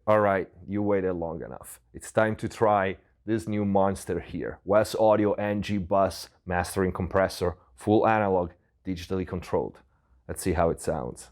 All right, you waited long enough. It's time to try this new monster here. Wes Audio NgBus mastering compressor, full analog, digitally controlled. Let's see how it sounds.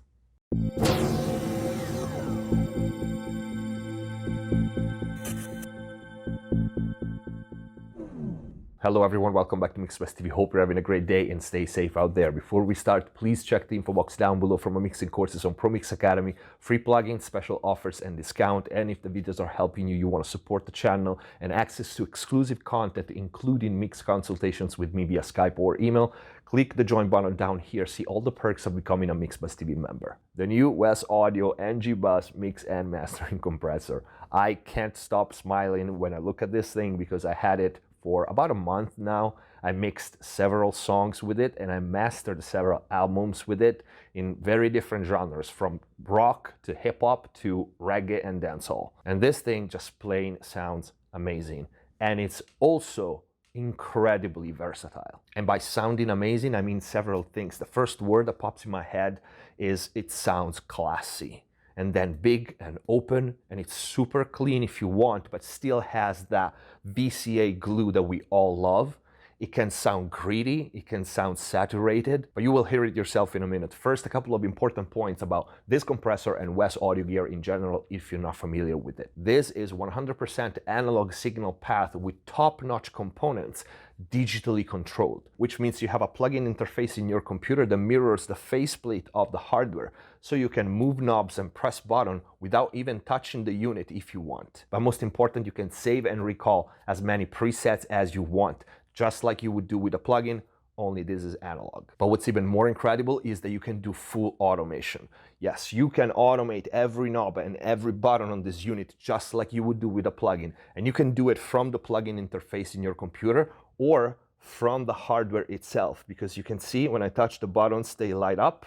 Hello everyone, welcome back to MixbusTv. Hope you're having a great day and stay safe out there. Before we start, please check the info box down below for my mixing courses on ProMix Academy, free plugins, special offers and discount. And if the videos are helping you, you want to support the channel and access to exclusive content, including mix consultations with me via Skype or email, click the join button down here. See all the perks of becoming a MixbusTv member. The new Wes Audio NgBus mix and mastering compressor. I can't stop smiling when I look at this thing because I had it for about a month now. I mixed several songs with it and I mastered several albums with it in very different genres, from rock to hip hop to reggae and dancehall. And this thing just plain sounds amazing. And it's also incredibly versatile. And by sounding amazing, I mean several things. The first word that pops in my head is it sounds classy. And then big and open, and it's super clean if you want, but still has that VCA glue that we all love. It can sound gritty, it can sound saturated, but you will hear it yourself in a minute. First, a couple of important points about this compressor and Wes audio gear in general if you're not familiar with it. This is 100% analog signal path with top-notch components, digitally controlled, which means you have a plug-in interface in your computer that mirrors the faceplate of the hardware, so you can move knobs and press button without even touching the unit if you want. But most important, you can save and recall as many presets as you want, just like you would do with a plugin, only this is analog. But what's even more incredible is that you can do full automation. Yes, you can automate every knob and every button on this unit just like you would do with a plugin. And you can do it from the plugin interface in your computer or from the hardware itself, because you can see when I touch the buttons, they light up.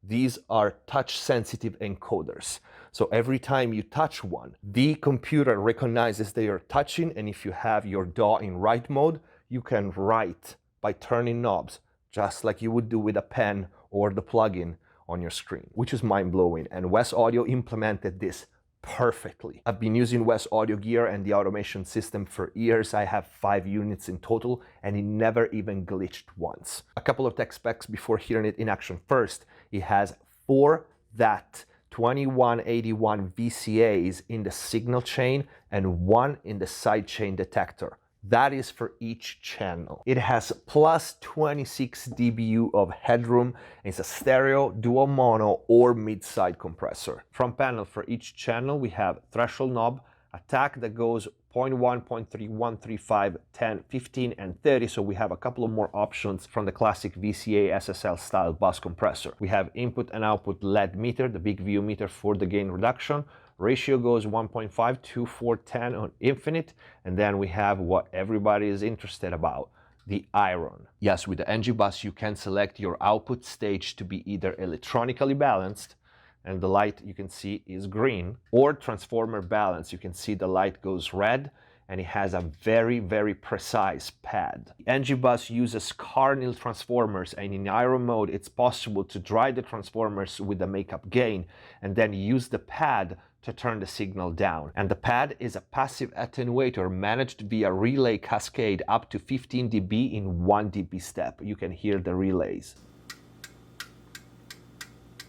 These are touch-sensitive encoders. So every time you touch one, the computer recognizes they are touching, and if you have your DAW in write mode, you can write by turning knobs, just like you would do with a pen or the plugin on your screen, which is mind-blowing. And Wes Audio implemented this perfectly. I've been using Wes audio gear and the automation system for years. I have 5 units in total and it never even glitched once. A couple of tech specs before hearing it in action. First, it has 4 that 2181 VCAs in the signal chain and 1 in the sidechain detector. That is for each channel. It has plus 26 dBu of headroom. It's a stereo, dual mono, or mid-side compressor. Front panel for each channel, we have threshold knob, attack that goes 0.1, 0.3, 135, 10, 15, and 30. So we have a couple of more options from the classic VCA SSL style bus compressor. We have input and output LED meter, the big VU meter for the gain reduction. Ratio goes 1.5 to 410 on infinite. And then we have what everybody is interested about, the iron. Yes, with the NgBus, you can select your output stage to be either electronically balanced, and the light you can see is green, or transformer balance. You can see the light goes red, and it has a very, very precise pad. NgBus uses Cahrnill transformers, and in iron mode, it's possible to drive the transformers with the makeup gain, and then use the pad to turn the signal down. And the pad is a passive attenuator managed via relay cascade up to 15 dB in 1 dB step. You can hear the relays.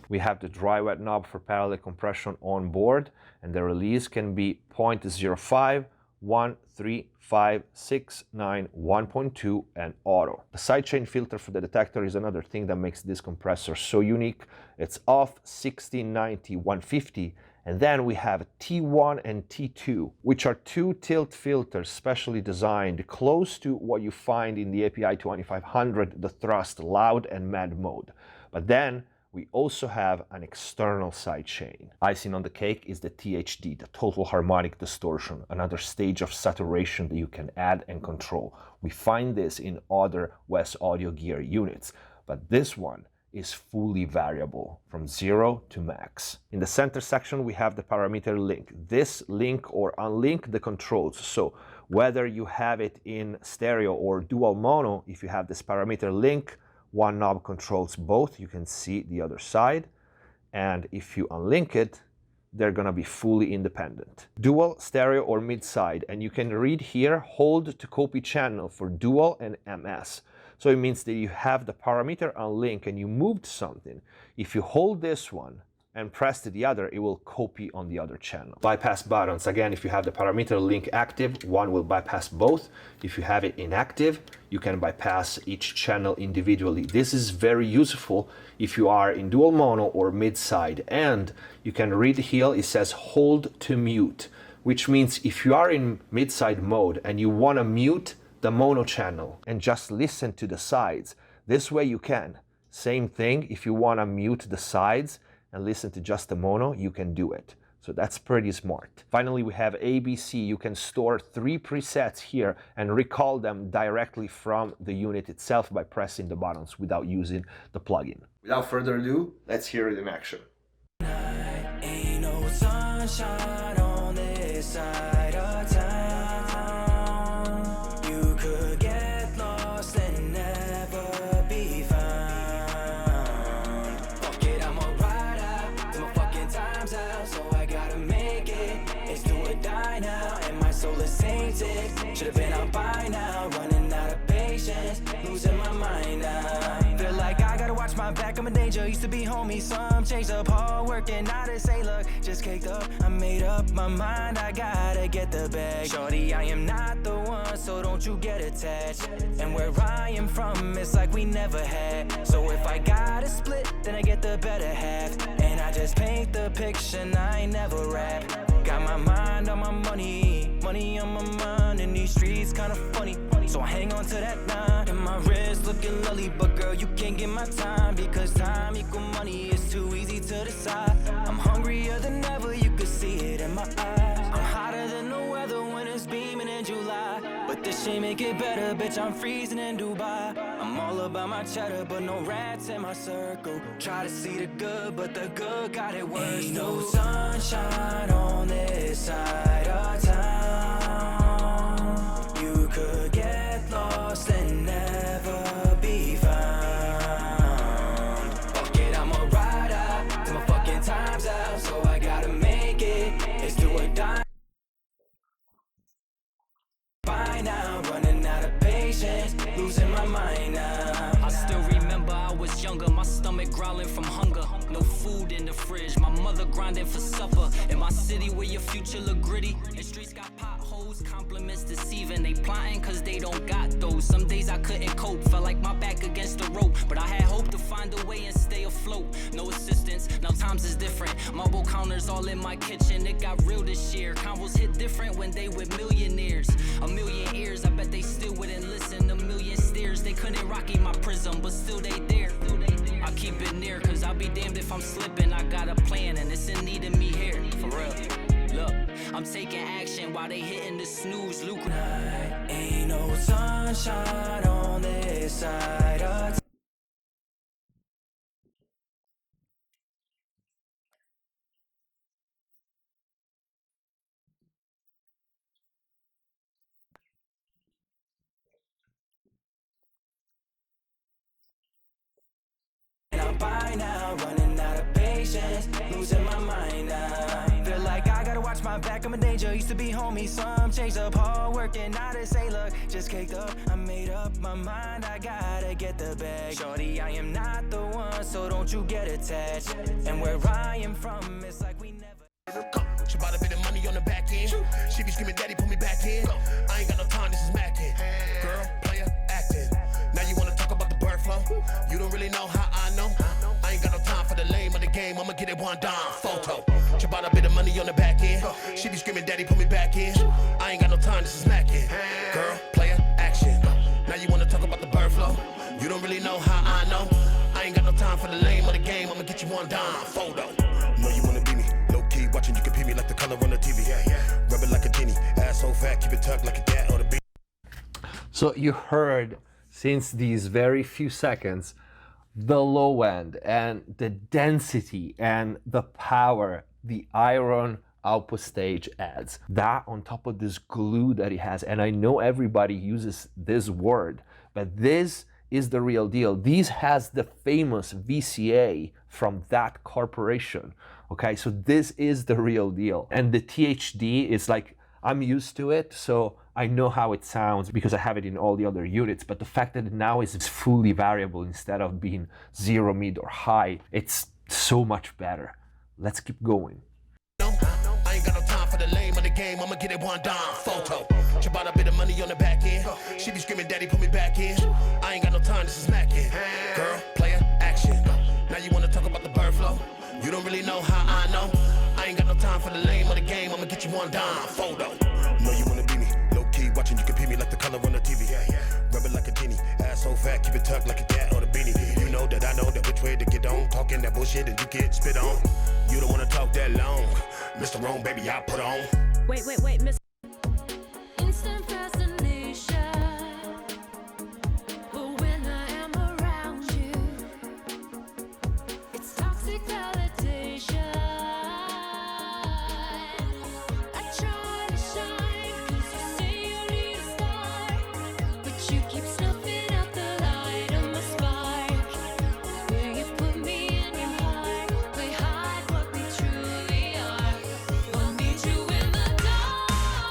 We have the dry wet knob for parallel compression on board, and the release can be 0.05, 1, 3, 5, 6, 9, 1.2, and auto. The sidechain filter for the detector is another thing that makes this compressor so unique. It's off 1690, 150, and then we have T1 and T2, which are 2 tilt filters specially designed close to what you find in the API 2500, the thrust, loud, and mad mode. But then we also have an external sidechain. Icing on the cake is the THD, the total harmonic distortion, another stage of saturation that you can add and control. We find this in other Wes audio gear units, but this one is fully variable from 0 to max. In the center section, we have the parameter link. This link or unlink the controls. So whether you have it in stereo or dual mono, if you have this parameter link, one knob controls both. You can see the other side. And if you unlink it, they're gonna be fully independent. Dual, stereo, or mid-side, and you can read here, hold to copy channel for dual and MS. So it means that you have the parameter on link and you moved something. If you hold this one and press to the other, it will copy on the other channel. Bypass buttons. Again, if you have the parameter link active, one will bypass both. If you have it inactive, you can bypass each channel individually. This is very useful if you are in dual mono or mid-side. And you can read here, it says hold to mute, which means if you are in mid-side mode and you want to mute the mono channel and just listen to the sides, this way you can. Same thing, if you want to mute the sides and listen to just the mono, you can do it. So that's pretty smart. Finally, we have ABC. You can store 3 presets here and recall them directly from the unit itself by pressing the buttons without using the plugin. Without further ado, let's hear it in action. Ain't no sunshine on this side of town. You could get lost and never be found. Fuck it, I'm a ride out till my fucking time's out, so I gotta make it. It's do or die now, and my soul is tainted. Should've been out by now, running out of patience, losing my mind now. Feel like I gotta watch my back, I'm in danger. Used to be homie, some changed up, hard working, now to say look, just caked up. I made up my mind, I gotta get the bag. Shorty, I am not the one, so don't you get attached. And where I am from, it's like we never had. So if I gotta split, then I get the better half. And I just paint the picture, and I ain't never rap. Got my mind on my money, money on my mind, and these streets kinda funny. So I hang on to that line, and my wrist looking lully, but girl, you can't get my time, because time equal money is too easy to decide. I'm hungrier than ever, you could see it in my eyes. I'm hotter than the weather when it's beaming in July, but this shit make it better, bitch, I'm freezing in Dubai. I'm all about my cheddar, but no rats in my circle. Try to see the good, but the good got it worse. Ain't no sunshine on this side of town. You could get lost and never be found. Fuck it, I'm a ride out till my fucking time's out, so I gotta make it. It's do or die. By now, running out of patience, losing my mind now. I still remember I was younger, my stomach growling from hunger. No food in the fridge, my mother grinding for supper. In my city where your future look gritty, and streets got potholes, compliments deceiving. They plotting cause they don't got those. Some days I couldn't cope, felt like my back against the rope, but I had hope to find a way and stay afloat. No assistance, now times is different. Marble counters all in my kitchen, it got real this year. Combos hit different when they with millionaires. A million ears, I bet they still wouldn't listen. A million steers, they couldn't rock in my prism, but still they there. I keep it near, cause I'll be damned if I'm slipping. I got a plan and it's in need of me here, for real. Look, I'm taking action while they hitting the snooze, lucrative. Ain't no sunshine on this side of by now, running out of patience, losing my mind now. Feel like I gotta watch my back, I'm in danger. Used to be homie, some changed up, hard working, now to say look, just caked up. I made up my mind, I gotta get the bag. Shorty, I am not the one, so don't you get attached. And where I am from, it's like we never. She bought a bit of money on the back end. She be screaming, daddy, put me back in. I ain't got no time, this is macking. Girl, player, acting. Now you wanna talk about the bird flow? You don't really know how I know. I ain't got no time for the lame of the game. I'ma get it one dime photo. She bought a bit of money on the back end. She be screaming, daddy, put me back in. I ain't got no time, this is macking. Girl, player, action. Now you wanna talk about the bird flow? You don't really know how I know. I ain't got no time for the lame of the game. I'ma get you one dime photo. Know you wanna be me, low key watching you compete me like the color on the TV. Rub it like a genie, ass so fat, keep it tucked like a cat or the beat. So you heard, since these very few seconds, the low end and the density and the power the iron output stage adds. That on top of this glue that it has, and I know everybody uses this word, but this is the real deal. This has the famous VCA from that corporation Okay, so this is the real deal. And the THD is like, I'm used to it, so I know how it sounds because I have it in all the other units. But the fact that it now is fully variable instead of being 0, mid, or high, it's so much better. Let's keep going. I ain't got no time for the lame of the game. I'ma get it one dime photo. Chip out a bit of money on the back end. She be screaming, daddy, put me back in. I ain't got no time, this is macking. Girl, player, action. Now you wanna talk about the bird flow? You don't really know how I know. I ain't got no time for the lame of the game. I'ma get you one dime photo. Know you wanna be me, low key watching. You can pee me like the color on the TV. Rub it like a genie, ass so fat, keep it tucked like a cat or a beanie. You know that I know that which way to get on. Talking that bullshit and you get spit on. You don't wanna talk that long, Mr. Wrong, baby, I put on. Wait, Miss. Instant fascination, but when I am around you, it's toxic validation. I try to shine, 'cause you say you need a spark, but you keep snuffing out the light of my spark. Will you put me in your heart? We hide what we truly are. I'll meet you in the dark.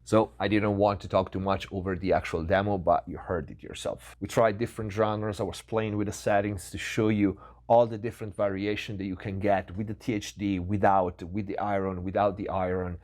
So I didn't want to talk too much over the actual demo, but you heard it yourself. We tried different genres. I was playing with the settings to show you all the different variation that you can get with the THD, without, with the iron, without the iron,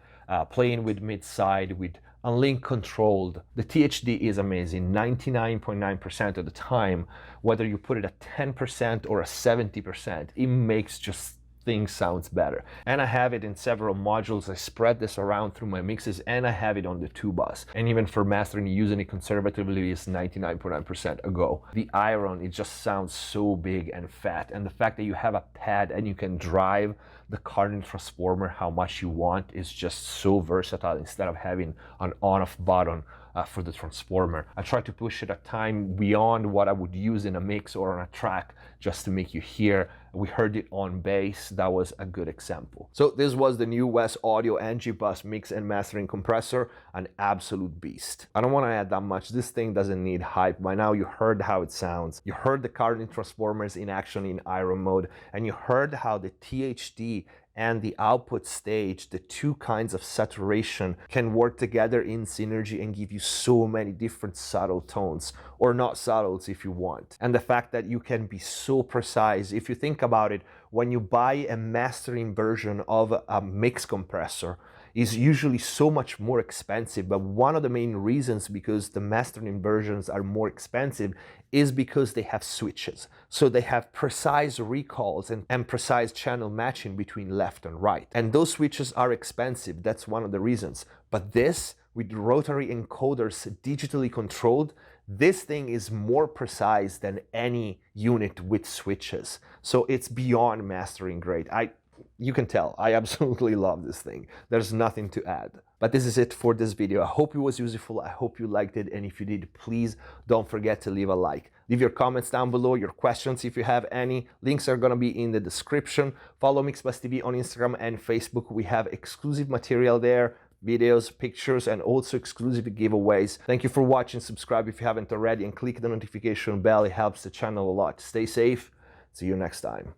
playing with mid-side, with unlink controlled. The THD is amazing. 99.9% of the time, whether you put it at 10% or a 70%, it makes just things sounds better. And I have it in several modules. I spread this around through my mixes, and I have it on the 2-bus. And even for mastering, using it conservatively is 99.9% a go. The iron, it just sounds so big and fat. And the fact that you have a pad and you can drive the Cahrnill transformer how much you want is just so versatile, instead of having an on-off button for the transformer. I try to push it a time beyond what I would use in a mix or on a track, just to make you hear. We heard it on bass. That was a good example. So this was the new Wes Audio NgBus mix and mastering compressor, an absolute beast. I don't want to add that much. This thing doesn't need hype. By now you heard how it sounds. You heard the Cahrnill transformers in action in iron mode, and you heard how the THD and the output stage, the two kinds of saturation, can work together in synergy and give you so many different subtle tones, or not subtles if you want. And the fact that you can be so precise. If you think about it, when you buy a mastering version of a mix compressor, is usually so much more expensive. But one of the main reasons because the mastering versions are more expensive is because they have switches. So they have precise recalls and precise channel matching between left and right. And those switches are expensive. That's one of the reasons. But this, with rotary encoders digitally controlled, this thing is more precise than any unit with switches. So it's beyond mastering great. You can tell, I absolutely love this thing. There's nothing to add. But this is it for this video. I hope it was useful. I hope you liked it. And if you did, please don't forget to leave a like. Leave your comments down below, your questions if you have any. Links are going to be in the description. Follow MixbusTv on Instagram and Facebook. We have exclusive material there, videos, pictures, and also exclusive giveaways. Thank you for watching. Subscribe if you haven't already, and click the notification bell. It helps the channel a lot. Stay safe. See you next time.